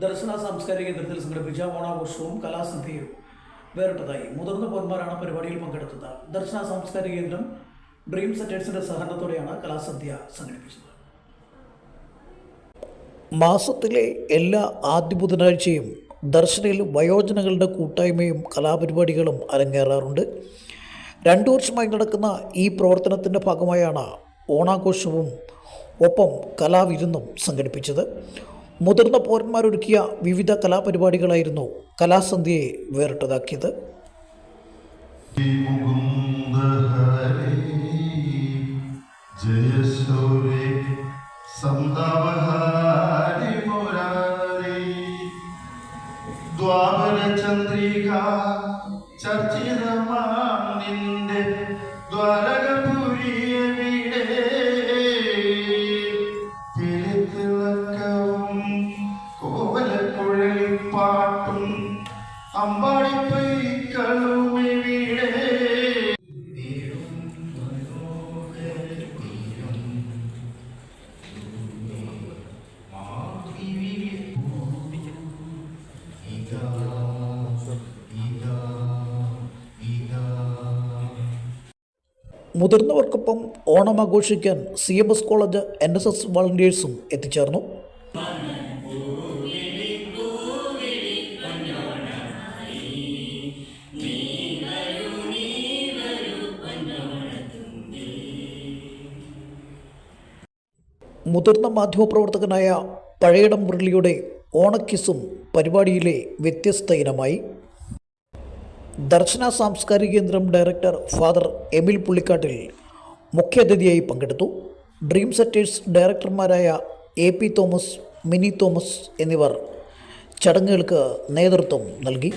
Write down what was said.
ദർശന സാംസ്കാരിക കേന്ദ്രത്തിൽ സംഘടിപ്പിച്ച ഓണാഘോഷവും കലാസന്ധ്യയും വേറിട്ടതായി മുതിർന്ന പൗരന്മാരാണ് പരിപാടിയിൽ പങ്കെടുത്തത്. ദർശന സാംസ്കാരിക കേന്ദ്രം ഡ്രീം സെറ്റേഴ്സിന്റെ സഹകരണത്തോടെയാണ് കലാസന്ധ്യ സംഘടിപ്പിച്ചത്. മാസത്തിലെ എല്ലാ ആദ്യ ബുധനാഴ്ചയും ദർശനയിൽ വയോജനങ്ങളുടെ കൂട്ടായ്മയും കലാപരിപാടികളും അരങ്ങേറാറുണ്ട്. 2 വർഷമായി നടക്കുന്ന ഈ പ്രവർത്തനത്തിൻ്റെ ഭാഗമായാണ് ഓണാഘോഷവും ഒപ്പം കലാവിരുന്നും സംഘടിപ്പിച്ചത്. മുതിർന്ന പൗരന്മാരൊരുക്കിയ വിവിധ കലാപരിപാടികളായിരുന്നു കലാസന്ധ്യയെ വേറിട്ടതാക്കിയത്. ചന്ദ്രിക ചർച്ചിതമാനിന്റെ ദ്വാരകപുരിയ വീടേ തിളക്കവും കോവലക്കുഴലിപ്പാട്ടും അമ്പാടിപ്പൈക്കളും വീടേ. മുതിർന്നവർക്കൊപ്പം ഓണം ആഘോഷിക്കാൻ CMS കോളേജ് NSS വളണ്ടിയേഴ്സും എത്തിച്ചേർന്നു. മുതിർന്ന മാധ്യമപ്രവർത്തകനായ പഴയടം മുരളിയുടെ ഓണക്കിസും പരിപാടിയിലെ വ്യത്യസ്ത ഇനമായി. ദർശന സാംസ്കാരിക കേന്ദ്രം ഡയറക്ടർ ഫാദർ എമിൽ പുള്ളിക്കാട്ടിൽ മുഖ്യാതിഥിയായി പങ്കെടുത്തു. ഡ്രീം സെറ്റേഴ്സ് ഡയറക്ടർമാരായ AP തോമസ്, മിനി തോമസ് എന്നിവർ ചടങ്ങുകൾക്ക് നേതൃത്വം നൽകി.